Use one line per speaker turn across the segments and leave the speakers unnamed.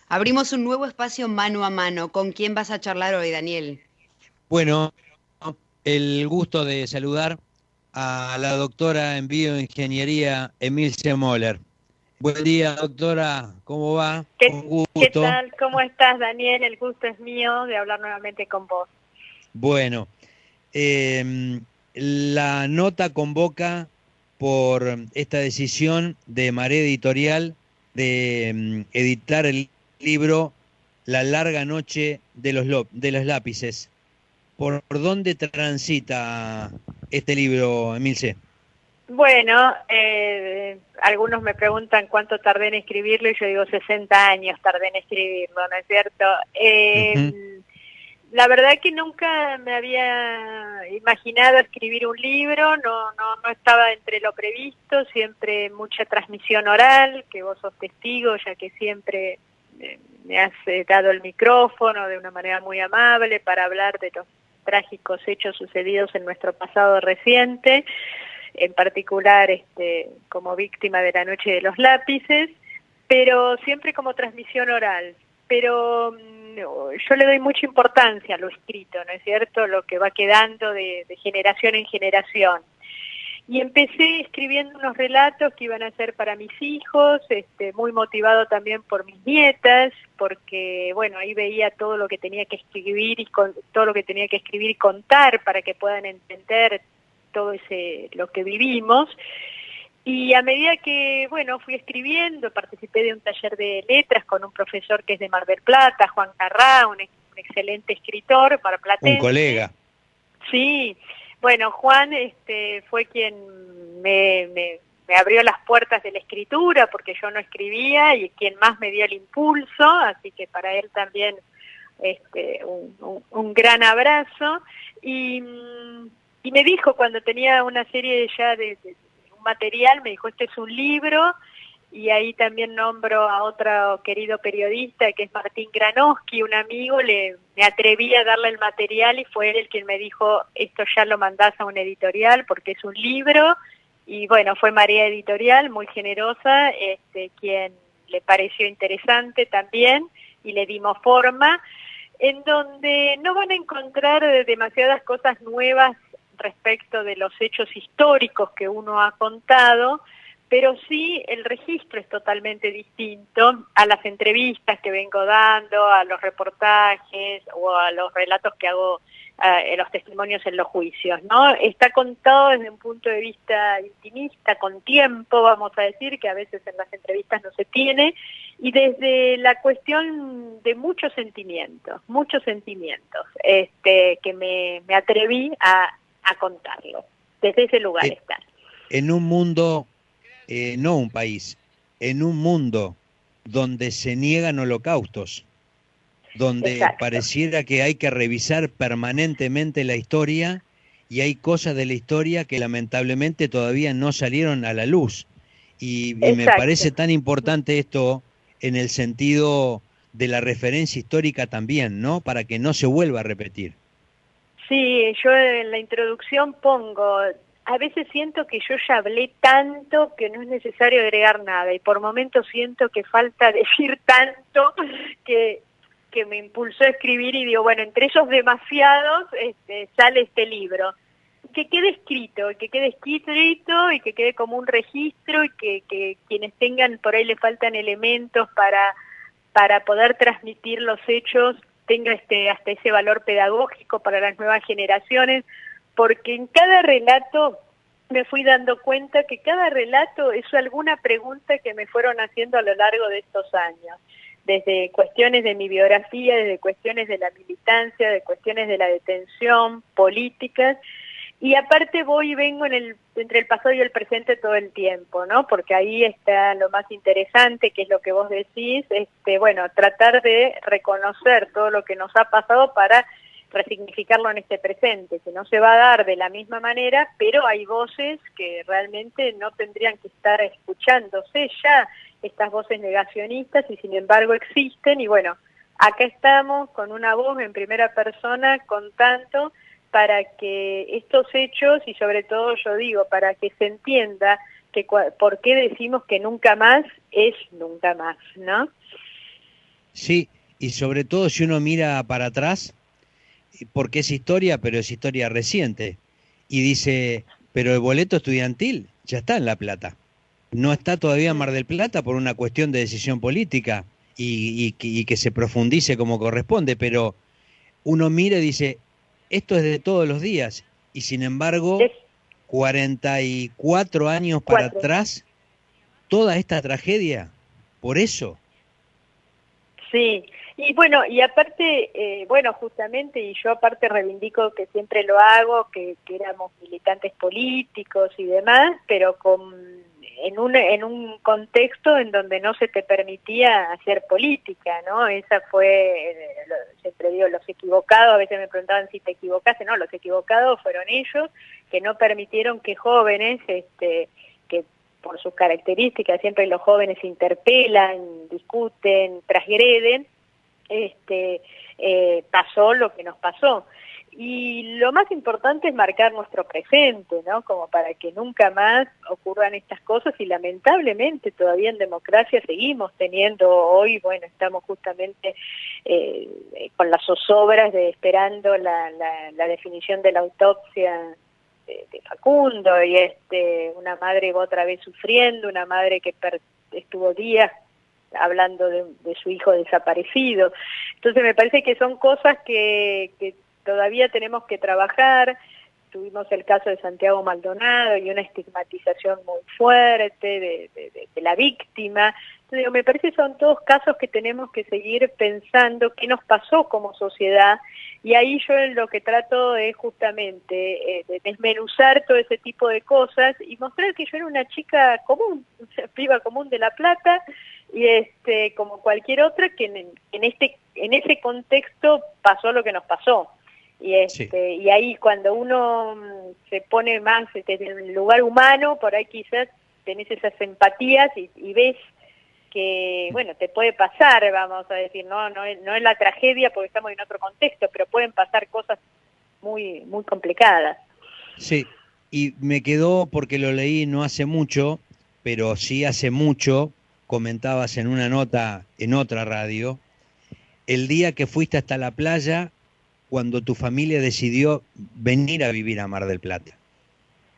Abrimos un nuevo espacio mano a mano. ¿Con quién vas a charlar hoy, Daniel?
Bueno, el gusto de saludar a la doctora en bioingeniería Emilce Moller. Buen día, doctora, ¿cómo va?
¿Qué,
Un
qué
gusto.
tal? ¿Cómo estás, Daniel? El gusto es mío de hablar nuevamente con vos.
Bueno, la nota convoca por esta decisión de Marea Editorial de editar el libro La larga noche de de los lápices. ¿Por dónde transita este libro, Emilce?
Bueno, algunos me preguntan cuánto tardé en escribirlo y yo digo 60 años tardé en escribirlo, ¿no es cierto?
Ujú.
La verdad que nunca me había imaginado escribir un libro, no estaba entre lo previsto, siempre mucha transmisión oral, que vos sos testigo, ya que siempre me has dado el micrófono de una manera muy amable para hablar de los trágicos hechos sucedidos en nuestro pasado reciente, en particular como víctima de la Noche de los Lápices, pero siempre como transmisión oral. Pero yo le doy mucha importancia a lo escrito, ¿no es cierto? Lo que va quedando de generación en generación. Y empecé escribiendo unos relatos que iban a ser para mis hijos, muy motivado también por mis nietas, porque bueno, ahí veía todo lo que tenía que escribir todo lo que tenía que escribir y contar para que puedan entender todo lo que vivimos. Y a medida que, bueno, fui escribiendo, participé de un taller de letras con un profesor que es de Mar del Plata, Juan Carrá, un excelente escritor
Un
marplatense.
colega.
Sí, bueno, Juan fue quien me abrió las puertas de la escritura, porque yo no escribía, y quien más me dio el impulso, así que para él también un gran abrazo. Y, y me dijo, cuando tenía una serie ya de un material, me dijo, este es un libro, y ahí también nombro a otro querido periodista que es Martín Granowski, un amigo, me atreví a darle el material y fue él el quien me dijo, esto ya lo mandás a un editorial porque es un libro, y bueno, fue Marea Editorial, muy generosa, quien le pareció interesante también, y le dimos forma, en donde no van a encontrar demasiadas cosas nuevas respecto de los hechos históricos que uno ha contado, pero sí el registro es totalmente distinto a las entrevistas que vengo dando, a los reportajes o a los relatos que hago, en los testimonios en los juicios, ¿no? Está contado desde un punto de vista intimista, con tiempo, vamos a decir, que a veces en las entrevistas no se tiene, y desde la cuestión de muchos sentimientos, que me atreví a contarlo. Desde ese lugar
E-
está.
En un mundo, no un país, en un mundo donde se niegan holocaustos, donde
Exacto.
pareciera que hay que revisar permanentemente la historia y hay cosas de la historia que lamentablemente todavía no salieron a la luz. Y me
Exacto.
parece tan importante esto en el sentido de la referencia histórica también, ¿no? Para que no se vuelva a repetir.
Sí, yo en la introducción pongo, a veces siento que yo ya hablé tanto que no es necesario agregar nada y por momentos siento que falta decir tanto que, que me impulsó a escribir y digo, bueno, entre esos demasiados sale este libro. Que quede escrito y que quede como un registro y que quienes tengan, por ahí le faltan elementos para poder transmitir los hechos, tenga hasta ese valor pedagógico para las nuevas generaciones, porque en cada relato me fui dando cuenta que cada relato es alguna pregunta que me fueron haciendo a lo largo de estos años, desde cuestiones de mi biografía, desde cuestiones de la militancia, de cuestiones de la detención, políticas, y aparte voy y vengo entre el pasado y el presente todo el tiempo, ¿no? Porque ahí está lo más interesante, que es lo que vos decís, bueno, tratar de reconocer todo lo que nos ha pasado para resignificarlo en este presente, que no se va a dar de la misma manera, pero hay voces que realmente no tendrían que estar escuchándose ya, estas voces negacionistas, y sin embargo existen, y bueno, acá estamos con una voz en primera persona contando para que estos hechos, y sobre todo yo digo, para que se entienda por qué decimos que nunca más es nunca más, ¿no?
Sí, y sobre todo si uno mira para atrás, porque es historia, pero es historia reciente, y dice, pero el boleto estudiantil ya está en La Plata. No está todavía en Mar del Plata por una cuestión de decisión política y que se profundice como corresponde, pero uno mira y dice, esto es de todos los días, y sin embargo,
Es
44 años para
cuatro.
atrás, toda esta tragedia, por eso.
Sí, y bueno, y aparte, bueno, justamente, y yo aparte reivindico que siempre lo hago, que éramos militantes políticos y demás, pero en un contexto en donde no se te permitía hacer política, ¿no? Esa fue, siempre digo, los equivocados, a veces me preguntaban si te equivocaste, no, los equivocados fueron ellos, que no permitieron que jóvenes, que por sus características, siempre los jóvenes interpelan, discuten, transgreden, pasó lo que nos pasó. Y lo más importante es marcar nuestro presente, ¿no? Como para que nunca más ocurran estas cosas, y lamentablemente todavía en democracia seguimos teniendo, hoy, bueno, estamos justamente con las zozobras esperando la definición de la autopsia de Facundo, y una madre otra vez sufriendo, una madre que estuvo días hablando de su hijo desaparecido. Entonces me parece que son cosas que todavía tenemos que trabajar. Tuvimos el caso de Santiago Maldonado y una estigmatización muy fuerte de la víctima. Entonces, me parece que son todos casos que tenemos que seguir pensando qué nos pasó como sociedad, y ahí yo lo que trato es justamente de desmenuzar todo ese tipo de cosas y mostrar que yo era una chica común, una piba común de La Plata, y como cualquier otra, que en ese contexto pasó lo que nos pasó.
Sí.
Y ahí cuando uno se pone más en el lugar humano, por ahí quizás tenés esas empatías y ves que, bueno, te puede pasar, vamos a decir, no es la tragedia porque estamos en otro contexto, pero pueden pasar cosas muy, muy complicadas.
Sí, y me quedó porque lo leí no hace mucho, pero sí hace mucho, comentabas en una nota en otra radio, el día que fuiste hasta la playa cuando tu familia decidió venir a vivir a Mar del Plata.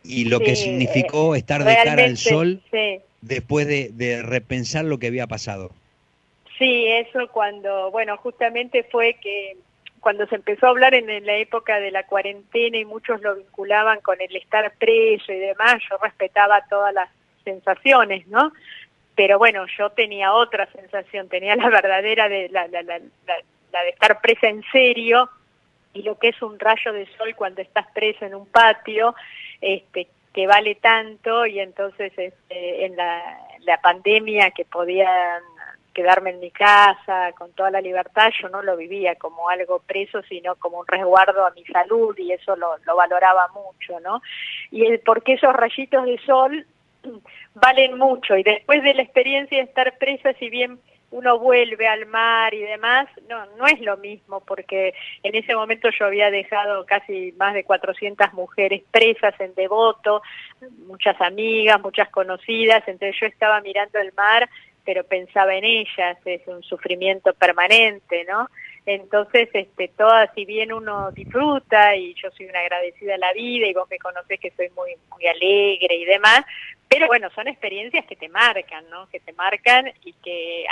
Y lo
Sí,
que significó estar de cara al
realmente,
sol
sí.
después de repensar lo que había pasado.
Sí, eso cuando, bueno, justamente fue que cuando se empezó a hablar en la época de la cuarentena y muchos lo vinculaban con el estar preso y demás, yo respetaba todas las sensaciones, ¿no? Pero bueno, yo tenía otra sensación, tenía la verdadera de la de estar presa en serio, y lo que es un rayo de sol cuando estás preso en un patio, que vale tanto. Y entonces en la pandemia, que podía quedarme en mi casa con toda la libertad, yo no lo vivía como algo preso, sino como un resguardo a mi salud, y eso lo valoraba mucho, ¿no? Y porque esos rayitos de sol valen mucho, y después de la experiencia de estar presa, si bien uno vuelve al mar y demás, no es lo mismo, porque en ese momento yo había dejado casi más de 400 mujeres presas en Devoto, muchas amigas, muchas conocidas, entonces yo estaba mirando el mar, pero pensaba en ellas, es un sufrimiento permanente, ¿no? Entonces, todas, si bien uno disfruta, y yo soy una agradecida a la vida, y vos me conocés que soy muy, muy alegre y demás, pero bueno, son experiencias que te marcan, ¿no? Que te marcan y que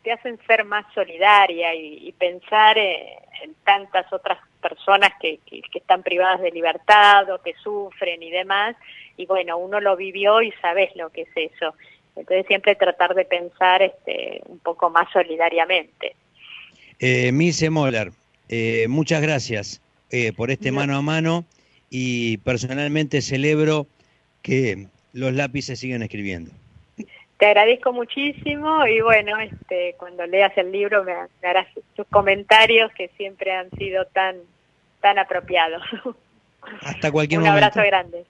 te hacen ser más solidaria y pensar en tantas otras personas que están privadas de libertad o que sufren y demás. Y bueno, uno lo vivió y sabes lo que es eso. Entonces siempre tratar de pensar un poco más solidariamente.
Milce Moller, muchas gracias por este
No,
mano a mano, y personalmente celebro que los lápices siguen escribiendo.
te agradezco muchísimo, y bueno, cuando leas el libro me harás tus comentarios, que siempre han sido tan apropiados.
Hasta cualquier
Un abrazo
momento.
grande.